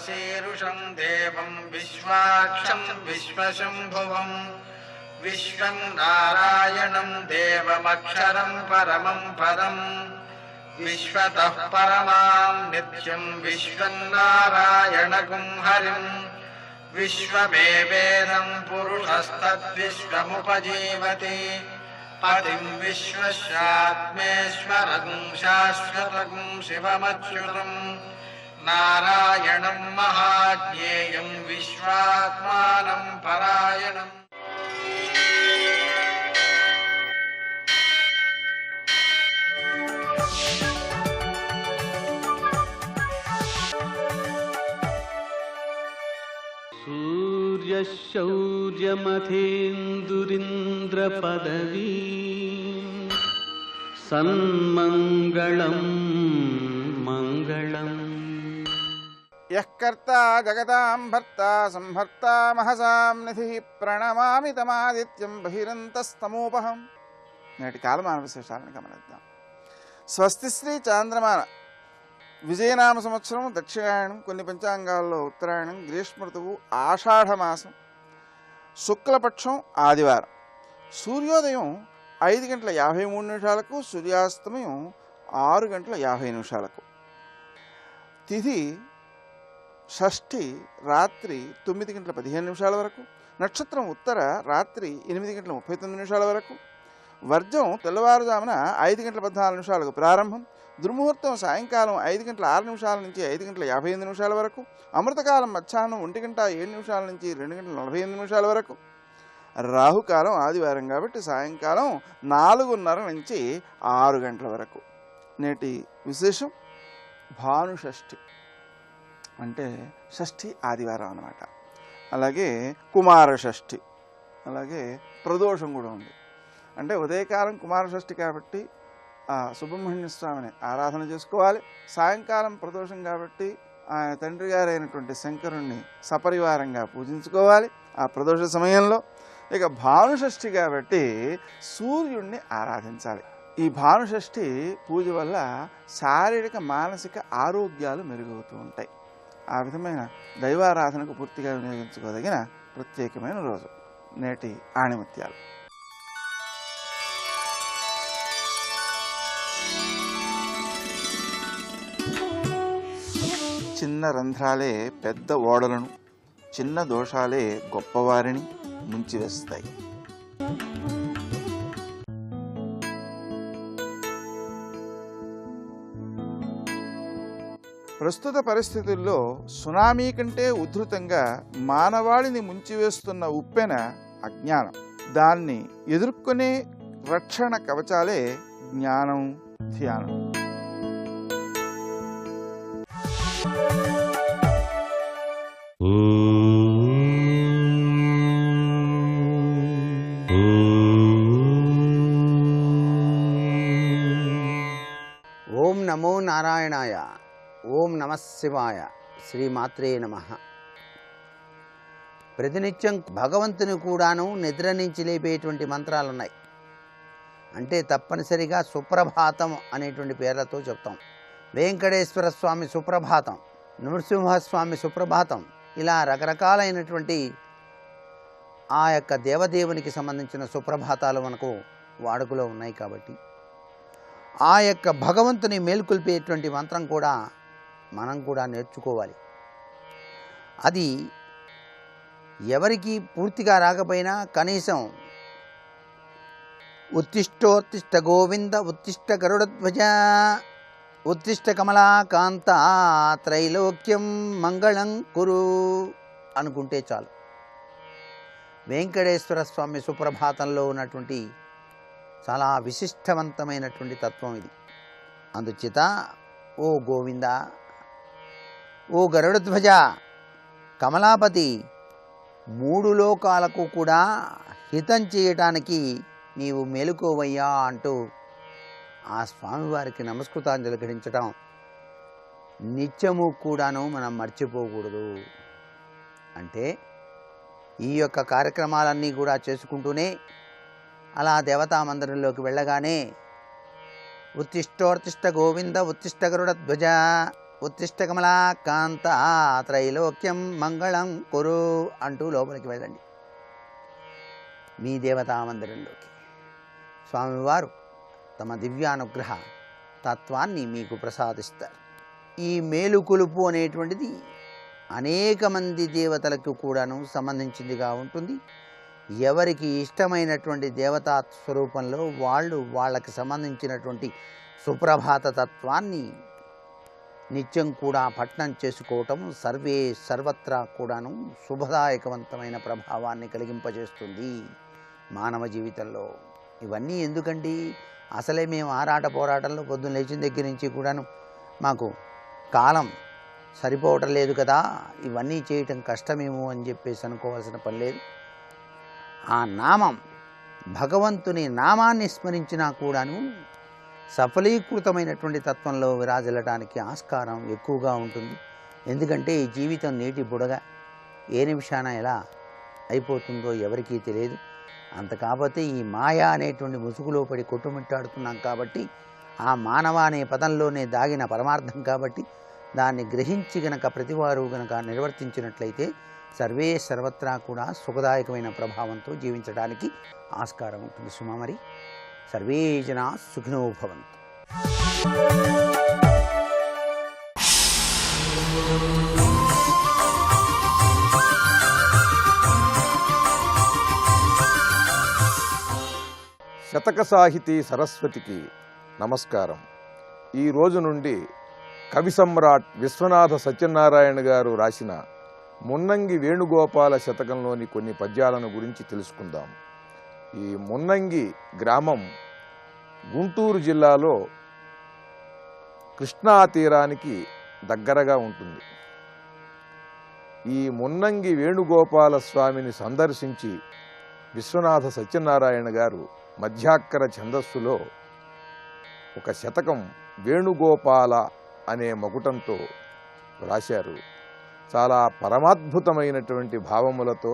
शीरुषं देवं विश्वाक्षं विश्वशम्भुवं विश्वं नारायणं देवमक्षरं परमं पदं विश्वतः परमां नित्यं विश्वन्नारायणगुं हरिं विश्वमेवेदं पुरुषस्तद्विश्वमुपजीवति पतिं विश्वस्यात्मेश्वरं शाश्वतं शिवमच्युतं नारायणं महाज्ञेयं विश्वात्मानं परायणम्। सूर्यशौर्यमथेन्दुरिन्द्रपदवी सन्मङ्गलं मङ्गलम्। यः कर्ता जगतां भर्ता संहर्ता महसां निधिः प्रणमामि तमादित्यं बहिरन्तस्तमोपहं। నేటి కాలమాన విశేషాలను గమనిద్దాం. స్వస్తి శ్రీ చాంద్రమాన విజయనామ సంవత్సరం దక్షిణాయనం, కొన్ని పంచాంగాల్లో ఉత్తరాయణం, గ్రీష్మ ఋతువు ఆషాఢమాసం, శుక్లపక్షం ఆదివారం. సూర్యోదయం 5:53, సూర్యాస్తమయం 6:50. తిథి షష్ఠి రాత్రి 9:15 వరకు, నక్షత్రం ఉత్తర రాత్రి 8:39 వరకు, వర్జం తెల్లవారుజామున 5:14 ప్రారంభం, దుర్ముహూర్తం సాయంకాలం 5:06 నుంచి 5:58 వరకు, అమృతకాలం మధ్యాహ్నం 1:07 నుంచి 2:48 వరకు, రాహుకాలం ఆదివారం కాబట్టి సాయంకాలం 4:30 నుంచి 6 గంటల వరకు. నేటి విశేషం భానుషష్ఠి, అంటే షష్ఠి ఆదివారం అన్నమాట. అలాగే కుమార షష్ఠి, అలాగే ప్రదోషం కూడా ఉంది. అంటే ఉదయకాలం కుమార షష్ఠి కాబట్టి సుబ్రహ్మణ్య స్వామిని ఆరాధన చేసుకోవాలి. సాయంకాలం ప్రదోషం కాబట్టి ఆయన తండ్రి గారైనటువంటి శంకరుణ్ణి సపరివారంగా పూజించుకోవాలి ఆ ప్రదోష సమయంలో. ఇక భానుషష్ఠి కాబట్టి సూర్యుడిని ఆరాధించాలి. ఈ భానుషష్ఠి పూజ వల్ల శారీరక మానసిక ఆరోగ్యాలు మెరుగవుతూ ఉంటాయి. ఆ విధమైన దైవారాధనకు పూర్తిగా వినియోగించుకోదగిన ప్రత్యేకమైన రోజు నేటి ఆణిముత్యాలు. చిన్న రంధ్రాలే పెద్ద ఓడలను, చిన్న దోషాలే గొప్పవారిని ముంచివేస్తాయి. ప్రస్తుత పరిస్థితుల్లో సునామీ కంటే ఉధృతంగా మానవాళిని ముంచివేస్తున్న ఉప్పెన అజ్ఞానం. దాన్ని ఎదుర్కొనే రక్షణ కవచాలే జ్ఞానం, ధ్యానం. ఓం నమో నారాయణాయ. ఓం నమః శివాయ. శ్రీమాత్రే నమః. ప్రతినిత్యం భగవంతుని కూడాను నిద్ర నుంచి లేపేటువంటి మంత్రాలు ఉన్నాయి. అంటే తప్పనిసరిగా సుప్రభాతం అనేటువంటి పేర్లతో చెప్తాం. వెంకటేశ్వర స్వామి సుప్రభాతం, నృసింహస్వామి సుప్రభాతం, ఇలా రకరకాలైనటువంటి ఆ యొక్క దేవదేవునికి సంబంధించిన సుప్రభాతాలు మనకు వాడుకలో ఉన్నాయి. కాబట్టి ఆ యొక్క భగవంతుని మేల్కొల్పేటువంటి మంత్రం కూడా మనం కూడా నేర్చుకోవాలి. అది ఎవరికి పూర్తిగా రాకపోయినా కనీసం ఉత్తిష్టోత్తిష్ట గోవింద ఉత్తిష్ట గరుడధ్వజ ఉత్తిష్ట కమలాకాంత త్రైలోక్యం మంగళం కురు అనుకుంటే చాలు. వెంకటేశ్వర స్వామి సుప్రభాతంలో ఉన్నటువంటి చాలా విశిష్టవంతమైనటువంటి తత్వం ఇది. అందుచేత ఓ గోవింద, ఓ గరుడధ్వజ, కమలాపతి, 3 లోకాలకు కూడా హితం చేయటానికి నీవు మేలుకోవయ్యా అంటూ ఆ స్వామివారికి నమస్కృతాంజలి ఘటించటం నిత్యము కూడాను మనం మర్చిపోకూడదు. అంటే ఈ యొక్క కార్యక్రమాలన్నీ కూడా చేసుకుంటూనే అలా దేవతా మందిరంలోకి వెళ్ళగానే ఉత్తిష్టోర్తిష్ట గోవింద ఉత్తిష్ట గరుడ ధ్వజ ఉత్తిష్ట కమలా కాంత త్రైలోక్యం మంగళం కురు అంటూ లోపలికి వెళ్ళండి మీ దేవతా మందిరంలోకి. స్వామివారు తమ దివ్యానుగ్రహ తత్వాన్ని మీకు ప్రసాదిస్తారు. ఈ మేలుకొలుపు అనేటువంటిది అనేక మంది దేవతలకు కూడాను సంబంధించిందిగా ఉంటుంది. ఎవరికి ఇష్టమైనటువంటి దేవతా స్వరూపంలో వాళ్ళకి సంబంధించినటువంటి సుప్రభాత తత్వాన్ని నిత్యం కూడా పఠనం చేసుకోవటం సర్వత్రా కూడాను శుభదాయకవంతమైన ప్రభావాన్ని కలిగింపజేస్తుంది మానవ జీవితంలో. ఇవన్నీ ఎందుకండి? అసలే మేము ఆరాట పోరాటంలో పొద్దున్న లేచిన దగ్గర నుంచి కూడాను మాకు కాలం సరిపోవటం లేదు కదా, ఇవన్నీ చేయటం కష్టమేమో అని చెప్పేసి అనుకోవాల్సిన పని లేదు. ఆ నామం, భగవంతుని నామాన్ని స్మరించినా కూడాను సఫలీకృతమైనటువంటి తత్వంలో విరాజిల్లటానికి ఆస్కారం ఎక్కువగా ఉంటుంది. ఎందుకంటే ఈ జీవితం నీటి బుడగ, ఏ నిమిషాన ఎలా అయిపోతుందో ఎవరికీ తెలియదు. అంత కాకపోతే ఈ మాయ అనేటువంటి ముసుగులో పడి కొట్టుమిట్టాడుతున్నాం కాబట్టి, ఆ మానవ అనే పదంలోనే దాగిన పరమార్థం కాబట్టి దాన్ని గ్రహించి గనక ప్రతివారు గనక నిర్వర్తించినట్లయితే సర్వత్రా కూడా సుఖదాయకమైన ప్రభావంతో జీవించడానికి ఆస్కారం ఉంటుంది సుమా. మరి సర్వే జనా సుఖినో భవంతు. శతక సాహితీ సరస్వతికి నమస్కారం. ఈ రోజు నుండి కవి సమ్రాట్ విశ్వనాథ సత్యనారాయణ గారు రాసిన మున్నంగి వేణుగోపాల శతకంలోని కొన్ని పద్యాలను గురించి తెలుసుకుందాం. ఈ మున్నంగి గ్రామం గుంటూరు జిల్లాలో కృష్ణా తీరానికి దగ్గరగా ఉంటుంది. ఈ మున్నంగి వేణుగోపాల స్వామిని సందర్శించి విశ్వనాథ సత్యనారాయణ గారు మధ్యాక్కర ఛందస్సులో ఒక శతకం వేణుగోపాల అనే మకుటంతో రాశారు. చాలా పరమాద్భుతమైనటువంటి భావములతో,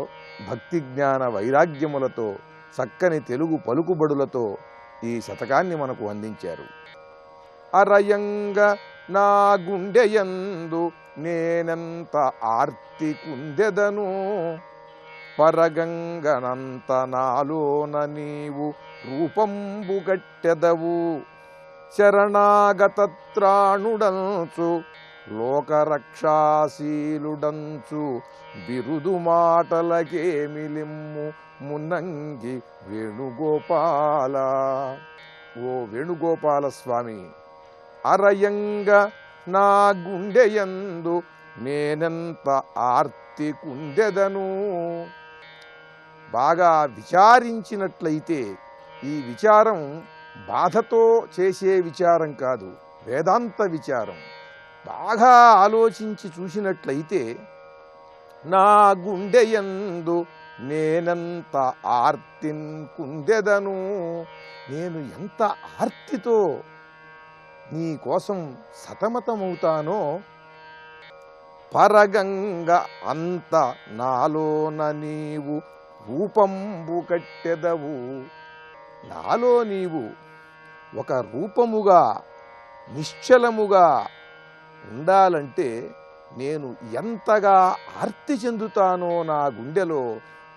భక్తి జ్ఞాన వైరాగ్యములతో, చక్కని తెలుగు పలుకుబడులతో ఈ శతకాన్ని మనకు అందించారు. అరయంగ నా గుండెయందు నేనెంత ఆర్తి కుందెదను, పరగంగనంత నాలోన నీవు రూపంబు గట్టెదవు, శరణాగతత్రాణుడంచు లోకరక్షాశీలుడంచు బిరుదు మాటలకేమిలిమ్ము మున్నంగి వేణుగోపాల. ఓ వేణుగోపాల స్వామి, అరయంగ నా గుండెయందు నేనెంత ఆర్తి కుందెదను. బాగా విచారించినట్లయితే ఈ విచారం బాధతో చేసే విచారం కాదు, వేదాంత విచారం. బాగా ఆలోచించి చూసినట్లయితే నా గుండెయందు నేనెంత ఆర్తిన్ కుందెదను, నేను ఎంత ఆర్తితో నీ కోసం సతమతమవుతానో, పరగంగ అంత నాలోన నీవు రూపంబు కట్టెదవు, నాలో నీవు ఒక రూపముగా నిశ్చలముగా ఉండాలంటే నేను ఎంతగా ఆర్తి చెందుతానో నా గుండెలో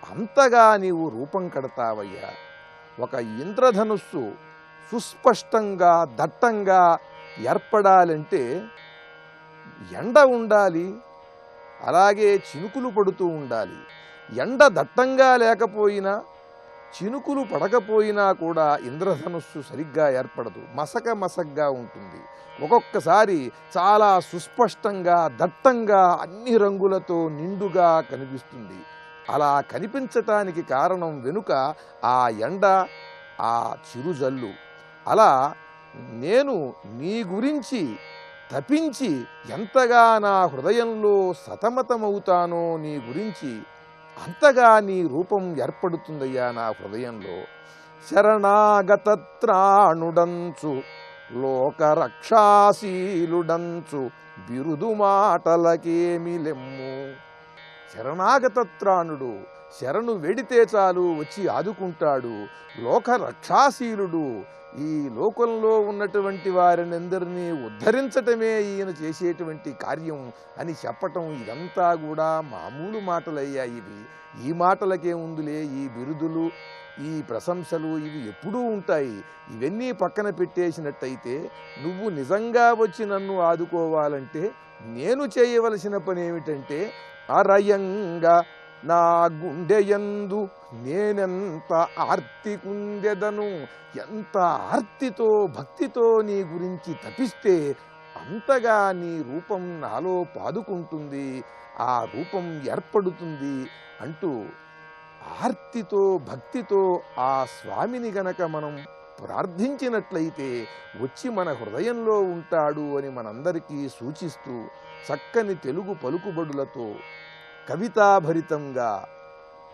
అంతగా నీవు రూపం కడతావయ్యా. ఒక ఇంద్రధనుస్సు సుస్పష్టంగా దట్టంగా ఏర్పడాలంటే ఎండ ఉండాలి, అలాగే చినుకులు పడుతూ ఉండాలి. ఎండ దట్టంగా లేకపోయినా చినుకులు పడకపోయినా కూడా ఇంద్రధనుస్సు సరిగ్గా ఏర్పడదు, మసకగా ఉంటుంది. ఒక్కొక్కసారి చాలా సుస్పష్టంగా దట్టంగా అన్ని రంగులతో నిండుగా కనిపిస్తుంది. అలా కనిపించటానికి కారణం వెనుక ఆ ఎండ, ఆ చిరుజల్లు. అలా నేను నీ గురించి తపించి ఎంతగా నా హృదయంలో సతమతమవుతానో నీ గురించి అంతగా నీ రూపం ఏర్పడుతుందయ్యా నా హృదయంలో. శరణాగతత్రాణుడంచు లోకరక్షాశీలుడంచు బిరుదు మాటలకేమిలెమ్ము. శరణాగతత్రాణుడు, శరణు వెడితే చాలు వచ్చి ఆదుకుంటాడు. లోకరక్షాశీలుడు, ఈ లోకంలో ఉన్నటువంటి వారిని అందరినీ ఉద్ధరించటమే ఈయన చేసేటువంటి కార్యం అని చెప్పటం ఇదంతా కూడా మామూలు మాటలయ్యా ఇవి. ఈ మాటలకే ఉందిలే, ఈ బిరుదులు ఈ ప్రశంసలు ఇవి ఎప్పుడూ ఉంటాయి. ఇవన్నీ పక్కన పెట్టేసినట్టయితే నువ్వు నిజంగా వచ్చి నన్ను ఆదుకోవాలంటే నేను చేయవలసిన పని ఏమిటంటే అరయంగా నా గుండెయందు నేనెంత ఆర్తి కుందెదను, ఎంత ఆర్తితో భక్తితో నీ గురించి తపిస్తే అంతగా నీ రూపం నాలో పాదుకుంటుంది, ఆ రూపం ఏర్పడుతుంది అంటూ ఆర్తితో భక్తితో ఆ స్వామిని గనక మనం ప్రార్థించినట్లయితే వచ్చి మన హృదయంలో ఉంటాడు అని మనందరికీ సూచిస్తూ చక్కని తెలుగు పలుకుబడులతో కవితాభరితంగా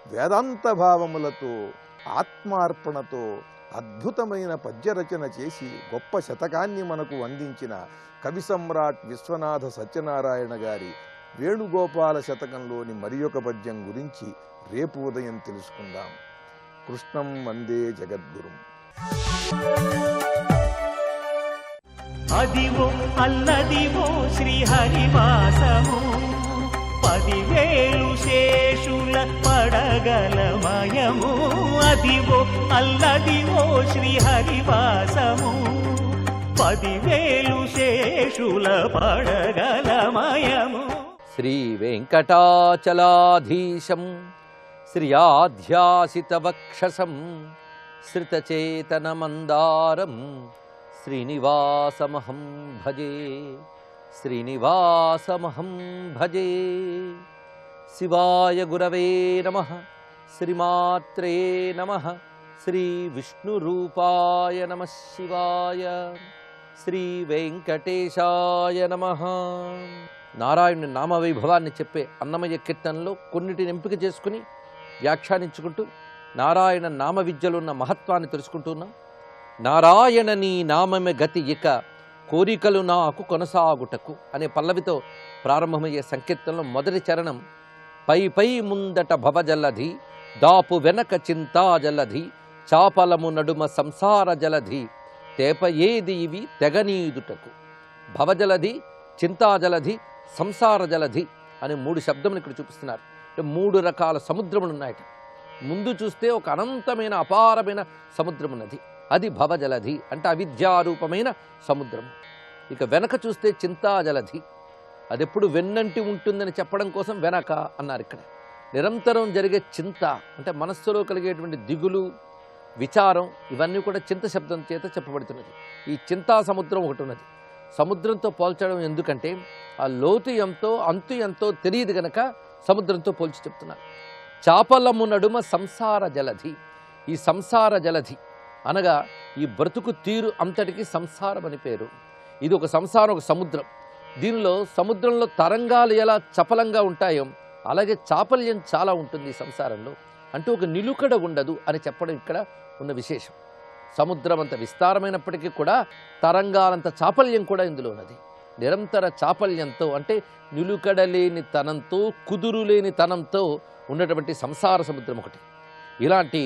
వేదాంత భావములతో ఆత్మార్పణతో అద్భుతమైన పద్యరచన చేసి గొప్ప శతకాన్ని మనకు అందించిన కవి సమ్రాట్ విశ్వనాథ సత్యనారాయణ గారి వేణుగోపాల శతకంలోని మరి ఒక పద్యం గురించి రేపు ఉదయం తెలుసుకుందాం. కృష్ణం వందే జగద్గురుం. అదివో అల్లదివో శ్రీహరివాసము, 10,000 శేషుల పడగలమయము. అదివో అల్లదివో శ్రీహరివాసము, 10,000 శేషుల పడగలమయము. శ్రీ వెంకటాచలాధీశం శ్రియాధ్యాసితవక్షసం శ్రితచేతనమందారం శ్రీనివాసమహం భజే, శ్రీనివాసమహం భజే. శివాయ గురవే నమః, శ్రీమాత్రే నమః, శ్రీ విష్ణురూపాయ నమః శివాయ, శ్రీ వెంకటేశాయ నమః. నారాయణుని నామవైభవాన్ని చెప్పే అన్నమయ్య కీర్తనలో కొన్నిటిని ఎంపిక చేసుకుని వ్యాఖ్యానించుకుంటూ నారాయణ నామ విద్యలో ఉన్న మహత్వాన్ని తెలుసుకుంటున్నాం. నారాయణ నీ నామమే గతి ఇక కోరికలు నాకు కొనసాగుటకు అనే పల్లవితో ప్రారంభమయ్యే సంకీర్తనలో మొదటి చరణం పై పై ముందట భవజలధి, దాపు వెనక చింతా జలధి, చాపలము నడుమ సంసార జలధి, తేప ఏది ఇవి తెగనీదుటకు. భవజలధి, చింతాజలధి, సంసార జలధి అనే 3 శబ్దములు ఇక్కడ చూపిస్తున్నారు. 3 రకాల సముద్రములు ఉన్నాయట. ముందు చూస్తే ఒక అనంతమైన అపారమైన సముద్రం ఉన్నది, అది భవజలధి అంటే అవిద్యారూపమైన సముద్రం. ఇక వెనక చూస్తే చింతాజలధి, అది ఎప్పుడు వెన్నంటి ఉంటుందని చెప్పడం కోసం వెనక అన్నారు. ఇక్కడ నిరంతరం జరిగే చింత అంటే మనస్సులో కలిగేటువంటి దిగులు విచారం ఇవన్నీ కూడా చింత శబ్దం చేత చెప్పబడుతున్నది. ఈ చింతా సముద్రం ఒకటి ఉన్నది. సముద్రంతో పోల్చడం ఎందుకంటే ఆ లోతు ఎంతో అంతు ఎంతో తెలియదు గనక సముద్రంతో పోల్చి చెప్తున్నారు. చాపలము నడుమ సంసార జలధి, ఈ సంసార జలధి అనగా ఈ బ్రతుకు తీరు అంతటికి సంసారం అని పేరు. ఇది ఒక సంసారం, ఒక సముద్రం. దీనిలో సముద్రంలో తరంగాలు ఎలా చపలంగా ఉంటాయో అలాగే చాపల్యం చాలా ఉంటుంది ఈ సంసారంలో. అంటే ఒక నిలుకడ ఉండదు అని చెప్పడం ఇక్కడ ఉన్న విశేషం. సముద్రం అంత విస్తారమైనప్పటికీ కూడా తరంగాలంత చాపల్యం కూడా ఇందులో ఉన్నది. నిరంతర చాపల్యంతో అంటే నిలుకడలేని తనంతో కుదురులేని తనంతో ఉన్నటువంటి సంసార సముద్రం ఒకటి. ఇలాంటి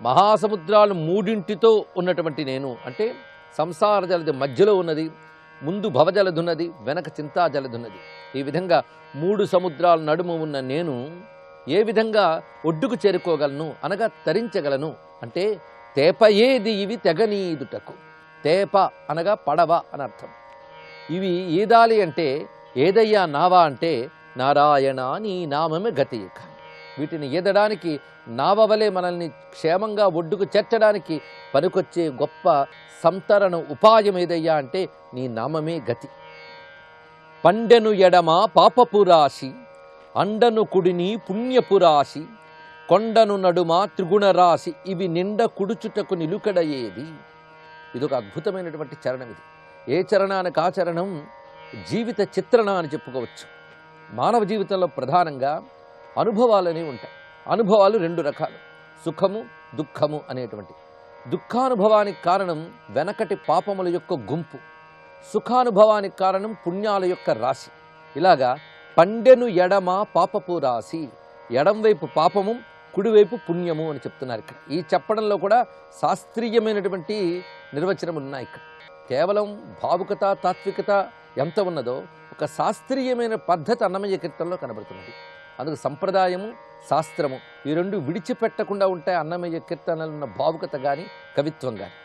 మహాసముద్రాలు 3 ఉన్నటువంటి నేను అంటే సంసార జలధి మధ్యలో ఉన్నది, ముందు భవజలధి ఉన్నది, వెనక చింతా జలధి ఉన్నది. ఈ విధంగా 3 సముద్రాల నడుము ఉన్న నేను ఏ విధంగా ఒడ్డుకు చేరుకోగలను అనగా తరించగలను అంటే తేప ఏది ఇవి తెగనీదుటకు. తేప అనగా పడవ అని అర్థం. ఇవి ఈదాలి అంటే ఏదయ్యా నావా అంటే నారాయణ నీ నామమే గతి. వీటిని ఈదడానికి నావ వలె మనల్ని క్షేమంగా ఒడ్డుకు చేర్చడానికి పనికొచ్చే గొప్ప సంతరణ ఉపాయం ఏదయ్యా అంటే నీ నామమే గతి. పండెను ఎడమ పాపపురాశి, అండను కుడిని పుణ్యపురాశి, కొండను నడుమ త్రిగుణరాశి, ఇవి నిండ కుడుచుటకు నిలుకడ ఏది. ఇదొక అద్భుతమైనటువంటి చరణం. ఇది ఏ చరణానికి ఆ చరణం జీవిత చిత్రణ అని చెప్పుకోవచ్చు. మానవ జీవితంలో ప్రధానంగా అనుభవాలని ఉంటాయి. అనుభవాలు 2 రకాలు, సుఖము దుఃఖము అనేటువంటి. దుఃఖానుభవానికి కారణం వెనకటి పాపముల యొక్క గుంపు, సుఖానుభవానికి కారణం పుణ్యాల యొక్క రాశి. ఇలాగా పండెను ఎడమ పాపపు రాశి, ఎడం వైపు పాపము కుడివైపు పుణ్యము అని చెప్తున్నారు ఇక్కడ. ఈ చెప్పడంలో కూడా శాస్త్రీయమైనటువంటి నిర్వచనములు ఉన్నాయి. ఇక్కడ కేవలం భావుకత తాత్వికత ఎంత ఉన్నదో ఒక శాస్త్రీయమైన పద్ధతి అన్నమయ్య కీర్తనలో కనబడుతున్నది. అందుకు సంప్రదాయము శాస్త్రము ఈ రెండు విడిచిపెట్టకుండా ఉంటాయి అన్నమయ్య కీర్తనలో ఉన్న భావుకత కానీ కవిత్వం కానీ.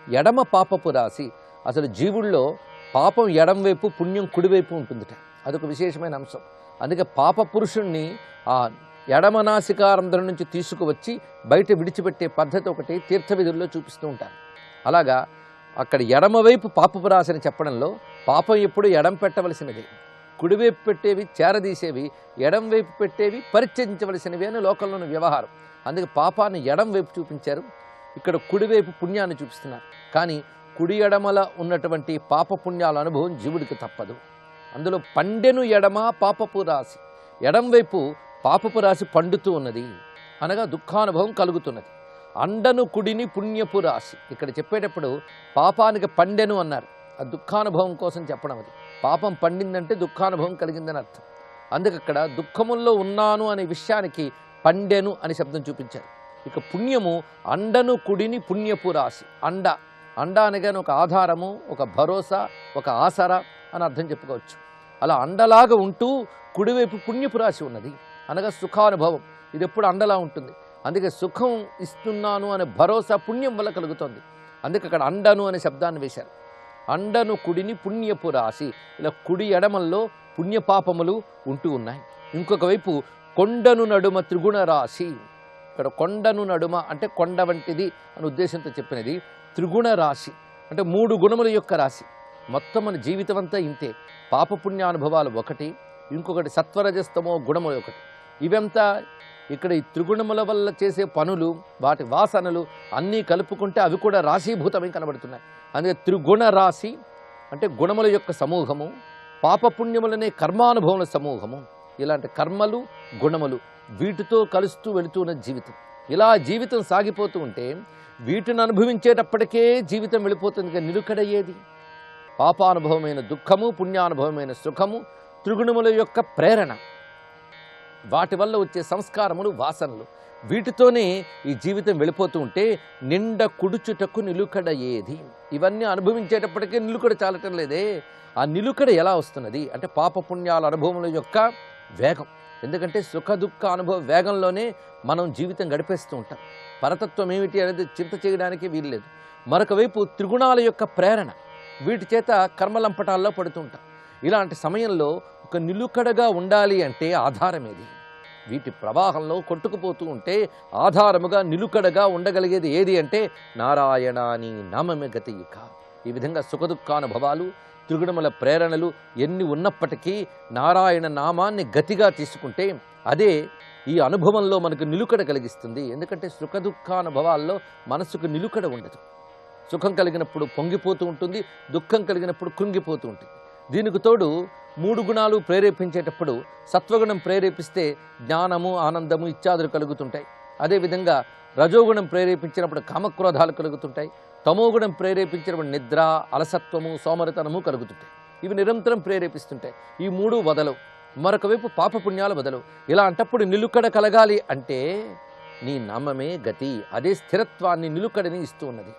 ఎడమ పాపపు రాశి, అసలు జీవుల్లో పాపం ఎడం వైపు పుణ్యం కుడివైపు ఉంటుందిట. అదొక విశేషమైన అంశం. అందుకే పాప పురుషుణ్ణి ఆ ఎడమ నాసికారంధ్రం నుంచి తీసుకువచ్చి బయట విడిచిపెట్టే పద్ధతి ఒకటి తీర్థవిధుల్లో చూపిస్తూ ఉంటారు. అలాగా అక్కడ ఎడమవైపు పాపపు రాశిని చెప్పడంలో పాపం ఎప్పుడు ఎడం పెట్టవలసినది, కుడివైపు పెట్టేవి చేరదీసేవి, ఎడం వైపు పెట్టేవి పరిత్యజించవలసినవి అని లోకంలోని వ్యవహారం. అందుకే పాపాన్ని ఎడం వైపు చూపించారు, ఇక్కడ కుడివైపు పుణ్యాన్ని చూపిస్తున్నారు. కానీ కుడి ఎడమల ఉన్నటువంటి పాప పుణ్యాల అనుభవం జీవుడికి తప్పదు. అందులో పండెను ఎడమ పాపపు రాశి, ఎడం వైపు పాపపు రాశి పండుతూ ఉన్నది అనగా దుఃఖానుభవం కలుగుతున్నది. అండను కుడిని పుణ్యపు రాశి, ఇక్కడ చెప్పేటప్పుడు పాపానికి పండెను అన్నారు, ఆ దుఃఖానుభవం కోసం చెప్పడం. అది పాపం పండిందంటే దుఃఖానుభవం కలిగిందని అర్థం. అందుకే అక్కడ దుఃఖముల్లో ఉన్నాను అనే విషయానికి పండెను అని శబ్దం చూపించారు. ఇక పుణ్యము అండను కుడిని పుణ్యపు రాశి. అండ అనగానే ఒక ఆధారము, ఒక భరోసా, ఒక ఆసరా అని అర్థం చెప్పుకోవచ్చు. అలా అండలాగా ఉంటూ కుడివైపు పుణ్యపు రాశి ఉన్నది అనగా సుఖానుభవం. ఇది ఎప్పుడు అండలా ఉంటుంది. అందుకే సుఖం ఇస్తున్నాను అనే భరోసా పుణ్యం వల్ల కలుగుతుంది. అందుకే అక్కడ అండను అనే శబ్దాన్ని వేశారు. అండను కుడిని పుణ్యపు రాశి, ఇలా కుడి ఎడమల్లో పుణ్యపాపములు ఉంటూ ఉన్నాయి. ఇంకొక వైపు కొండను నడుమ త్రిగుణ రాశి, ఇక్కడ కొండను నడుమ అంటే కొండ వంటిది అని ఉద్దేశంతో చెప్పినది. త్రిగుణ రాశి అంటే 3 గుణముల యొక్క రాశి. మొత్తం మన జీవితం అంతా ఇంతే. పాపపుణ్యానుభవాలు ఒకటి, ఇంకొకటి సత్వరజస్తమో గుణములు ఒకటి. ఇవంతా ఇక్కడ ఈ త్రిగుణముల వల్ల చేసే పనులు, వాటి వాసనలు అన్నీ కలుపుకుంటే అవి కూడా రాశీభూతమై కనబడుతున్నాయి. అందుకే త్రిగుణ రాశి అంటే గుణముల యొక్క సమూహము, పాపపుణ్యములనే కర్మానుభవముల సమూహము. ఇలాంటి కర్మలు గుణములు వీటితో కలుస్తూ వెళుతున్న జీవితం. ఇలా జీవితం సాగిపోతూ ఉంటే వీటిని అనుభవించేటప్పటికే జీవితం వెళ్ళిపోతుంది. నిలుకడయ్యేది పాపానుభవమైన దుఃఖము, పుణ్యానుభవమైన సుఖము, త్రిగుణముల యొక్క ప్రేరణ, వాటి వల్ల వచ్చే సంస్కారములు, వాసనలు, వీటితోనే ఈ జీవితం వెళ్ళిపోతూ ఉంటే నిండ కుడుచుటకు నిలుకడ ఏది. ఇవన్నీ అనుభవించేటప్పటికే నిలుకడ చాలటం లేదే. ఆ నిలుకడ ఎలా వస్తున్నది అంటే పాపపుణ్యాల అనుభవముల యొక్క వేగం. ఎందుకంటే సుఖ దుఃఖ అనుభవ వేగంలోనే మనం జీవితం గడిపేస్తూ ఉంటాం. పరతత్వం ఏమిటి అనేది చింత చేయడానికి వీల్లేదు. మరొక వైపు త్రిగుణాల యొక్క ప్రేరణ, వీటి చేత కర్మలంపటాల్లో పడుతూ ఉంటాం. ఇలాంటి సమయంలో ఒక నిలుకడగా ఉండాలి అంటే ఆధారమేది? వీటి ప్రవాహంలో కొట్టుకుపోతూ ఉంటే ఆధారముగా నిలుకడగా ఉండగలిగేది ఏది అంటే నారాయణాని నామమే గతి. ఇక ఈ విధంగా సుఖదుఖానుభవాలు, త్రిగుణముల ప్రేరణలు ఎన్ని ఉన్నప్పటికీ నారాయణ నామాన్ని గతిగా తీసుకుంటే అదే ఈ అనుభవంలో మనకు నిలుకడ కలిగిస్తుంది. ఎందుకంటే సుఖదుఖానుభవాల్లో మనసుకు నిలుకడ ఉండదు. సుఖం కలిగినప్పుడు పొంగిపోతూ ఉంటుంది, దుఃఖం కలిగినప్పుడు కృంగిపోతూ ఉంటుంది. దీనికి తోడు 3 గుణాలు ప్రేరేపించేటప్పుడు సత్వగుణం ప్రేరేపిస్తే జ్ఞానము, ఆనందము ఇత్యాదులు కలుగుతుంటాయి. అదేవిధంగా రజోగుణం ప్రేరేపించినప్పుడు కామక్రోధాలు కలుగుతుంటాయి. తమోగుణం ప్రేరేపించినప్పుడు నిద్ర, అలసత్వము, సోమరితనము కలుగుతుంటాయి. ఇవి నిరంతరం ప్రేరేపిస్తుంటాయి. ఈ 3 వదలవు. మరొక వైపు పాపపుణ్యాలు వదలవు. ఇలా అంటప్పుడు నిలుకడ కలగాలి అంటే నీ నామమే గతి. అదే స్థిరత్వాన్ని, నిలుకడని ఇస్తూ ఉన్నది.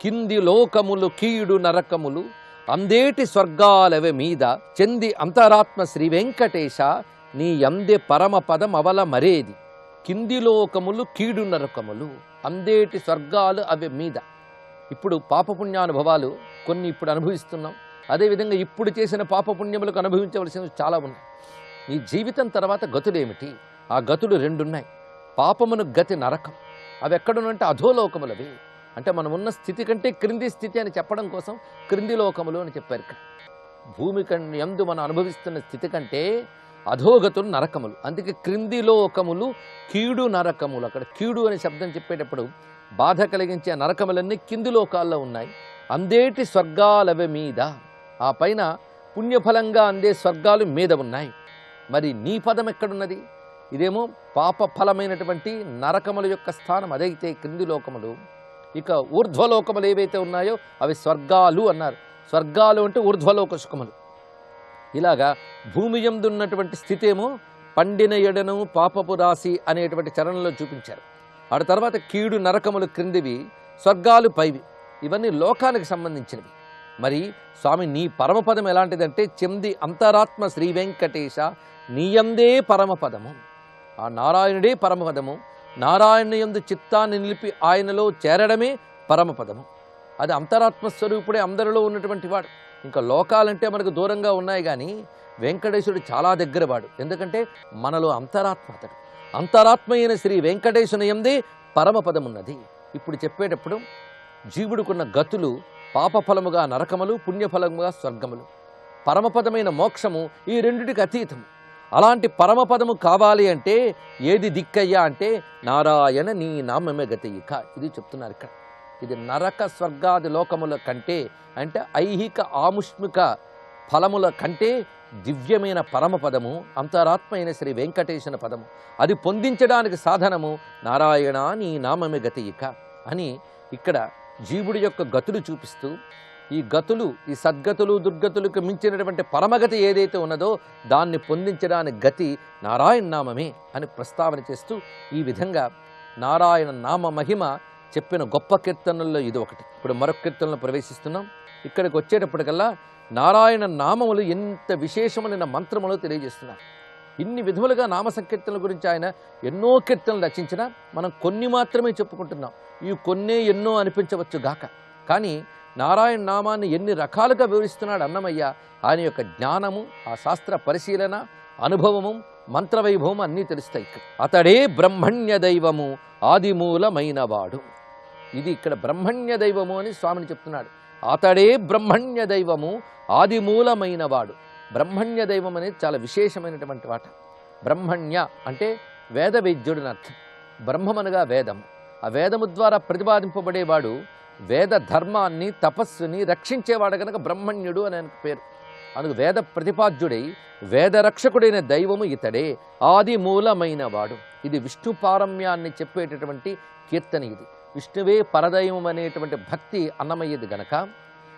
కింది లోకములు కీడు నరకములు అందేటి స్వర్గాలవే మీద చెంది అంతరాత్మ శ్రీ వెంకటేశ నీ అందే పరమ పదం అవల మరేది. కింది లోకములు కీడు నరకములు అందేటి స్వర్గాలు అవి మీద. ఇప్పుడు పాపపుణ్యానుభవాలు కొన్ని ఇప్పుడు అనుభవిస్తున్నాం. అదేవిధంగా ఇప్పుడు చేసిన పాపపుణ్యములకు అనుభవించవలసినవి చాలా ఉన్నాయి. నీ జీవితం తర్వాత గతులేమిటి? ఆ గతులు 2 ఉన్నాయి. పాపమును గతి నరకం. అవి ఎక్కడున్నంటే అధోలోకములవి. అంటే మనం ఉన్న స్థితి కంటే క్రింది స్థితి అని చెప్పడం కోసం క్రింది లోకములు అని చెప్పారు. ఇక్కడ భూమి యందు మనం అనుభవిస్తున్న స్థితి కంటే అధోగతులు నరకములు. అందుకే క్రింది లోకములు కీడు నరకములు. అక్కడ కీడు అనే శబ్దం చెప్పేటప్పుడు బాధ కలిగించే నరకములన్నీ కింది లోకాల్లో ఉన్నాయి. అందేటి స్వర్గాలవే మీద, ఆ పైన పుణ్యఫలంగా అందే స్వర్గాలు మీద ఉన్నాయి. మరి నీ పదం ఎక్కడున్నది? ఇదేమో పాప ఫలమైనటువంటి నరకముల యొక్క స్థానం, అదైతే క్రింది లోకములు. ఇక ఊర్ధ్వలోకములు ఏవైతే ఉన్నాయో అవి స్వర్గాలు అన్నారు. స్వర్గాలు అంటే ఊర్ధ్వలోక సుఖములు. ఇలాగా భూమి యందు ఉన్నటువంటి స్థితి ఏమో పండిన ఎడను పాపపు రాశి అనేటువంటి చరణంలో చూపించారు. ఆ తర్వాత కీడు నరకములు క్రిందివి, స్వర్గాలు పైవి. ఇవన్నీ లోకానికి సంబంధించినవి. మరి స్వామి నీ పరమపదం ఎలాంటిదంటే చెంది అంతరాత్మ శ్రీ వెంకటేశ నీయందే పరమపదము. ఆ నారాయణుడే పరమపదము. నారాయణ యందు చిత్తాన్ని నిలిపి ఆయనలో చేరడమే పరమపదము. అది అంతరాత్మ స్వరూపుడే అందరిలో ఉన్నటువంటి వాడు. ఇంకా లోకాలంటే మనకు దూరంగా ఉన్నాయి, కానీ వెంకటేశుడు చాలా దగ్గర వాడు. ఎందుకంటే మనలో అంతరాత్మ అతడు. అంతరాత్మ అయిన శ్రీ వెంకటేశుని యందే పరమపదమున్నది. ఇప్పుడు చెప్పేటప్పుడు జీవుడుకున్న గతులు పాపఫలముగా నరకములు, పుణ్యఫలముగా స్వర్గములు. పరమపదమైన మోక్షము ఈ రెండిటికి అతీతము. అలాంటి పరమపదము కావాలి అంటే ఏది దిక్కయ్యా అంటే నారాయణ నీ నామమే గతిక. ఇది చెప్తున్నారు ఇక్కడ. ఇది నరక స్వర్గాది లోకముల కంటే, అంటే ఐహిక ఆముష్మిక ఫలముల కంటే దివ్యమైన పరమపదము అంతరాత్మ అయిన శ్రీ వెంకటేశ్వర పదము. అది పొందించడానికి సాధనము నారాయణ నీ నామమే గతిక అని ఇక్కడ జీవుడి యొక్క గతులు చూపిస్తూ, ఈ గతులు, ఈ సద్గతులు దుర్గతులకు మించినటువంటి పరమగతి ఏదైతే ఉన్నదో దాన్ని పొందించడానికి గతి నారాయణ నామమే అని ప్రస్తావన చేస్తూ, ఈ విధంగా నారాయణ నామ మహిమ చెప్పిన గొప్ప కీర్తనల్లో ఇది ఒకటి. ఇప్పుడు మరొక కీర్తనలో ప్రవేశిస్తున్నాం. ఇక్కడికి వచ్చేటప్పటికల్లా నారాయణ నామములు ఎంత విశేషమైన మంత్రములో తెలియజేస్తున్నారు. ఇన్ని విధములుగా నామ సంకీర్తనల గురించి ఆయన ఎన్నో కీర్తనలు రచించినా మనం కొన్ని మాత్రమే చెప్పుకుంటున్నాం. ఇవి కొన్నే ఎన్నో అనిపించవచ్చు గాక, కానీ నారాయణ నామాన్ని ఎన్ని రకాలుగా వివరిస్తున్నాడు అన్నమయ్య. ఆయన యొక్క జ్ఞానము, ఆ శాస్త్ర పరిశీలన, అనుభవము, మంత్రవైభవం అన్నీ తెలుస్తాయి. అతడే బ్రహ్మణ్య దైవము ఆదిమూలమైనవాడు. ఇది ఇక్కడ బ్రహ్మణ్య దైవము అని స్వామిని చెప్తున్నాడు. అతడే బ్రహ్మణ్య దైవము ఆదిమూలమైనవాడు. బ్రహ్మణ్య దైవం అనేది చాలా విశేషమైనటువంటి వాట. బ్రహ్మణ్య అంటే వేద వేద్యుడిని అర్థం. బ్రహ్మమనగా వేదము. ఆ వేదము ద్వారా ప్రతిపాదింపబడేవాడు, వేద ధర్మాన్ని తపస్సుని రక్షించేవాడు కనుక బ్రహ్మణ్యుడు అని ఆయనకు పేరు. అందుకు వేద ప్రతిపాద్యుడై వేద రక్షకుడైన దైవము ఇతడే, ఆది మూలమైనవాడు. ఇది విష్ణు పారమ్యాన్ని చెప్పేటటువంటి కీర్తన. ఇది విష్ణువే పరదైవం అనేటువంటి భక్తి అన్నమయ్యేది గనక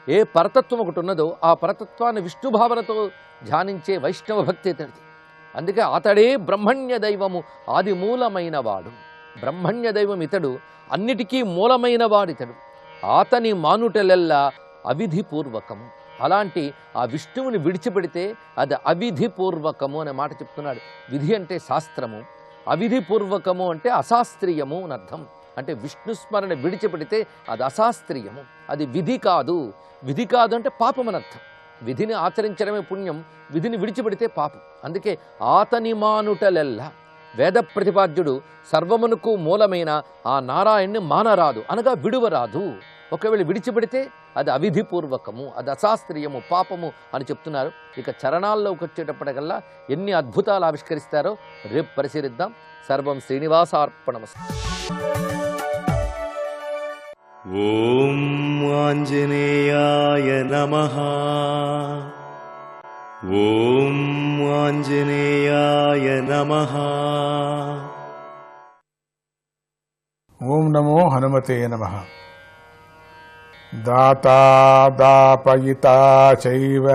ఏ పరతత్వం ఒకటి ఉన్నదో ఆ పరతత్వాన్ని విష్ణు భావనతో ధ్యానించే వైష్ణవ భక్తి ఇతడిది. అందుకే అతడే బ్రహ్మణ్య దైవము ఆది మూలమైనవాడు. బ్రహ్మణ్య దైవం ఇతడు, అన్నిటికీ మూలమైన వాడితడు. అతని మానుటలెల్లా అవిధిపూర్వకము. అలాంటి ఆ విష్ణువుని విడిచిపెడితే అది అవిధిపూర్వకము అనే మాట చెప్తున్నాడు. విధి అంటే శాస్త్రము, అవిధిపూర్వకము అంటే అశాస్త్రీయము అని అర్థం. అంటే విష్ణు స్మరణ విడిచిపెడితే అది అశాస్త్రీయము, అది విధి కాదు. విధి కాదు అంటే పాపం అని అర్థం. విధిని ఆచరించడమే పుణ్యం, విధిని విడిచిపెడితే పాపం. అందుకే ఆతని మానుటలెల్లా, వేద ప్రతిపాద్యుడు సర్వమునకు మూలమైన ఆ నారాయణ్ణి మానరాదు, అనగా విడువరాదు. ఒకవేళ విడిచిపెడితే అది అవిధిపూర్వకము, అది అశాస్త్రీయము, పాపము అని చెప్తున్నారు. ఇక చరణాల్లోకి వచ్చేటప్పటికల్లా ఎన్ని అద్భుతాలు ఆవిష్కరిస్తారో రేపు పరిశీలిద్దాం. సర్వం శ్రీనివాసార్పణమస్తు. ఓం ఆంజనేయాయ నమః. ఓం ఆంజనేయాయ నమః. ఓం నమో హనుమతే నమః. దాతా దాపయితా చైవ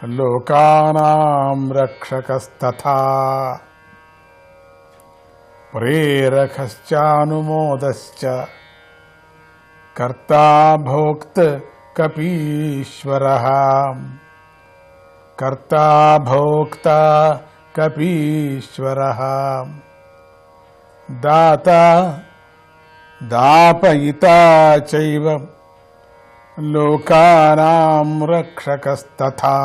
లోకానాం రక్షకస్తథా ప్రేరకశ్చానుమోదశ్చ కర్తా భోక్త కపీశ్వరః. కర్తా భోక్త కపీశ్వరః. దాతా దాపయితా చైవ లోకానాం రక్షకస్తథా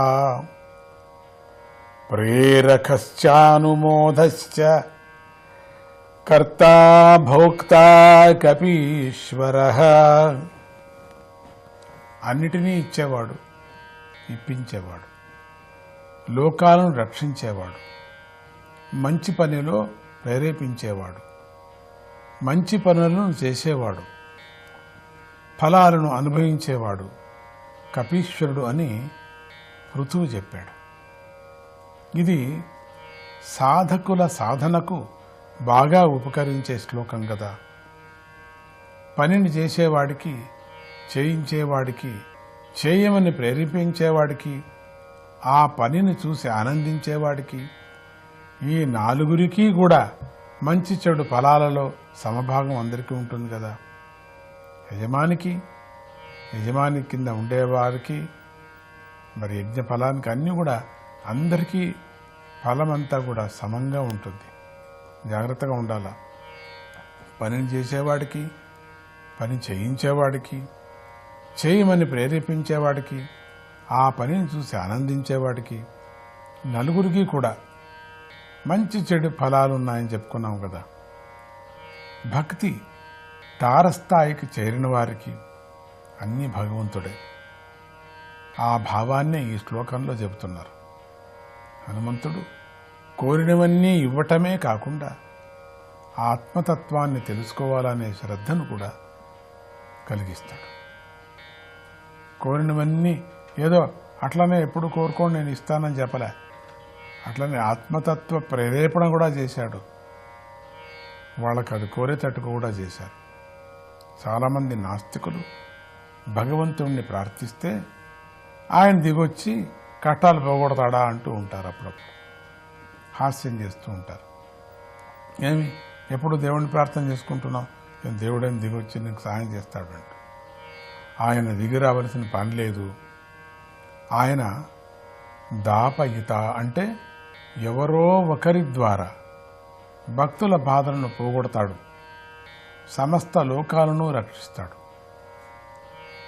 ప్రేరకశ్చానుమోదశ్చ కర్తా భోక్తా కపీశ్వరః. అన్నిటినీ ఇచ్చేవాడు, ఇప్పించేవాడు, లోకాలను రక్షించేవాడు, మంచి పనిలో ప్రేరేపించేవాడు, మంచి పనులను చేసేవాడు, ఫలాలను అనుభవించేవాడు కపీశ్వరుడు అని పృథువు చెప్పాడు. ఇది సాధకుల సాధనకు బాగా ఉపకరించే శ్లోకం కదా. పనిని చేసేవాడికి, చేయించేవాడికి, చేయమని ప్రేరేపించేవాడికి, ఆ పనిని చూసి ఆనందించేవాడికి ఈ నాలుగురికి కూడా మంచి చెడు ఫలాలలో సమభాగం అందరికీ ఉంటుంది కదా. యజమాని కింద ఉండేవారికి మరి యజ్ఞ ఫలానికి అన్నీ కూడా అందరికీ ఫలమంతా కూడా సమంగా ఉంటుంది. జాగ్రత్తగా ఉండాల. పనిని చేసేవాడికి, పని చేయించేవాడికి, చేయమని ప్రేరేపించేవాడికి, ఆ పనిని చూసి ఆనందించేవాడికి, నలుగురికి కూడా మంచి చెడు ఫలాలు ఉన్నాయని చెప్పుకున్నాం కదా. భక్తి తారస్థాయికి చేరిన వారికి అన్నీ భగవంతుడే. ఆ భావాన్నే ఈ శ్లోకంలో చెబుతున్నారు. హనుమంతుడు కోరినవన్నీ ఇవ్వటమే కాకుండా ఆత్మతత్వాన్ని తెలుసుకోవాలనే శ్రద్ధను కూడా కలిగిస్తాడు. కోరినవన్నీ ఏదో అట్లనే ఎప్పుడు కోరుకోండి నేను ఇస్తానని చెప్పలే, అట్లనే ఆత్మతత్వ ప్రేరేపణ కూడా చేశాడు. వాళ్ళకి అది కోరేటట్టుకు కూడా చేశారు. చాలామంది నాస్తికులు భగవంతుణ్ణి ప్రార్థిస్తే ఆయన దిగొచ్చి కట్టాలు పోగొడతాడా అంటూ ఉంటారు. అప్పుడప్పుడు హాస్యం చేస్తూ ఉంటారు. ఏమి ఎప్పుడు దేవుడిని ప్రార్థన చేసుకుంటున్నావు, దేవుడేం దిగొచ్చి నీకు సాయం చేస్తాడు అంట. ఆయన దిగి రావలసిన పని లేదు. ఆయన దాపయిత అంటే ఎవరో ఒకరి ద్వారా భక్తుల బాధలను పోగొడతాడు, సమస్త లోకాలను రక్షిస్తాడు.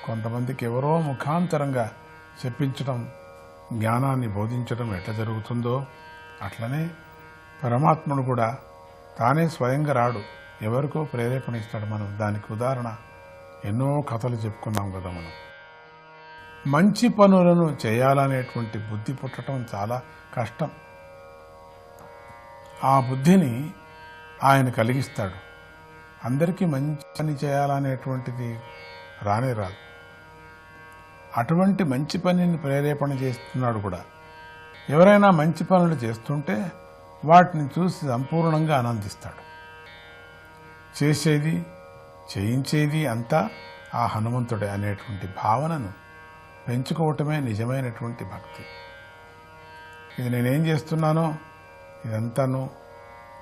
కొంతమందికి ఎవరో ముఖాంతరంగా చెప్పించడం, జ్ఞానాన్ని బోధించడం ఎట్లా జరుగుతుందో అట్లనే పరమాత్ముడు కూడా తానే స్వయంగా రాడు, ఎవరికో ప్రేరేపణ ఇస్తాడు. మనం దానికి ఉదాహరణ ఎన్నో కథలు చెప్పుకున్నాం కదా. మనం మంచి పనులను చేయాలనేటువంటి బుద్ధి పుట్టడం చాలా కష్టం. ఆ బుద్ధిని ఆయన కలిగిస్తాడు. అందరికీ మంచి పని చేయాలనేటువంటిది రానే రాదు. అటువంటి మంచి పనిని ప్రేరేపణ చేస్తున్నాడు కూడా. ఎవరైనా మంచి పనులు చేస్తుంటే వాటిని చూసి సంపూర్ణంగా ఆనందిస్తాడు. చేసేది చేయించేది అంతా ఆ హనుమంతుడే అనేటువంటి భావనను పెంచుకోవటమే నిజమైనటువంటి భక్తి. ఇది నేనేం చేస్తున్నానో ఇదంతాను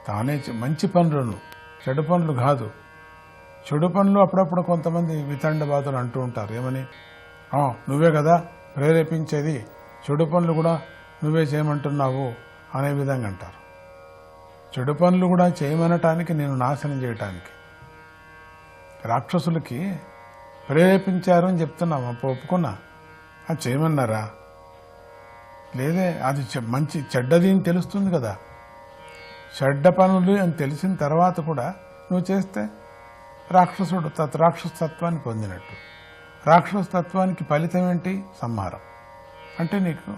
తానే మంచి పనులను, చెడు పనులు కాదు. చెడు పనులు అప్పుడప్పుడు కొంతమంది వితండబాతులు అంటూ ఉంటారు. ఏమని, నువ్వే కదా ప్రేరేపించేది, చెడు పనులు కూడా నువ్వే చేయమంటున్నావు అనే విధంగా అంటారు. చెడు పనులు కూడా చేయమనటానికి, నేను నాశనం చేయటానికి. రాక్షసులకి ప్రేరేపించారు అని చెప్తున్నాం, ఒప్పుకున్నా. అది చేయమన్నారా? లేదే, అది మంచి చెడ్డది అని తెలుస్తుంది కదా. చెడ్డ పనులు అని తెలిసిన తర్వాత కూడా నువ్వు చేస్తే రాక్షసుడు రాక్షసత్వాన్ని పొందినట్టు. రాక్షసత్వానికి ఫలితం ఏంటి? సంహారం. అంటే నీకు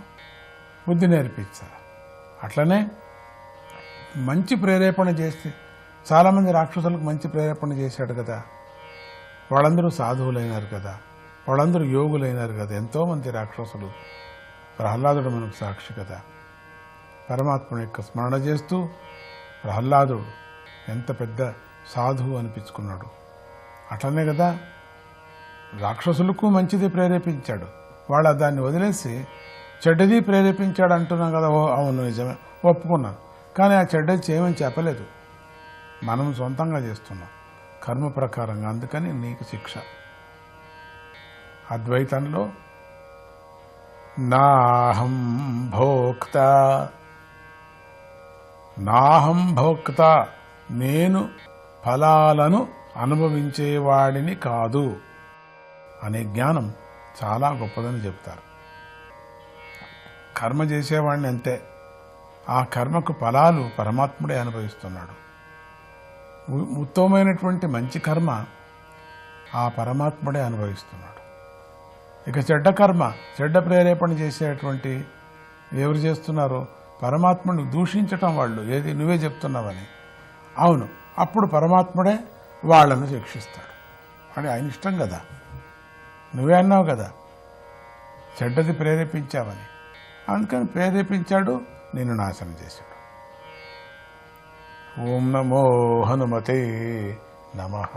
బుద్ధి నేర్పించారు. అట్లనే మంచి ప్రేరేపణ చేస్తే, చాలామంది రాక్షసులకు మంచి ప్రేరేపణ చేశాడు కదా. వాళ్ళందరూ సాధువులైనారు కదా, వాళ్ళందరూ యోగులైనారు కదా. ఎంతోమంది రాక్షసులు, ప్రహ్లాదుడు మనకు సాక్షి కదా. పరమాత్ముని యొక్క స్మరణ చేస్తూ ప్రహ్లాదుడు ఎంత పెద్ద సాధువు అనిపించుకున్నాడు. అట్లనే కదా రాక్షసులకు మంచిది ప్రేరేపించాడు. వాళ్ళు దాన్ని వదిలేసి చెడ్డది ప్రేరేపించాడు అంటున్నాం కదా. అవును, నిజమే, ఒప్పుకున్నాను. కానీ ఆ చెడ్డది చేయమని చెప్పలేదు, మనం సొంతంగా చేస్తున్నాం కర్మ ప్రకారంగా. అందుకని నీకు శిక్ష. అద్వైతంలో నాహం భోక్త, నేను ఫలాలను అనుభవించేవాడిని కాదు అనే జ్ఞానం చాలా గొప్పదని చెప్తారు. కర్మ చేసేవాడిని అంతే, ఆ కర్మకు ఫలాలు పరమాత్ముడే అనుభవిస్తున్నాడు. ఉత్తమమైనటువంటి మంచి కర్మ ఆ పరమాత్ముడే అనుభవిస్తున్నాడు. ఇక చెడ్డ కర్మ, చెడ్డ ప్రేరేపణ చేసేటువంటి ఎవరు చేస్తున్నారో పరమాత్ముని దూషించటం వాళ్ళు. ఏది నువ్వే చెప్తున్నావని. అవును, అప్పుడు పరమాత్ముడే వాళ్ళను శిక్షిస్తాడు. అని ఆయన ఇష్టం కదా. నువ్వే అన్నావు కదా చెడ్డది ప్రేరేపించావని. అందుకని ప్రేరేపించాడు, నిన్ను నాశనం చేశాడు. ఓం నమో హనుమతే నమః.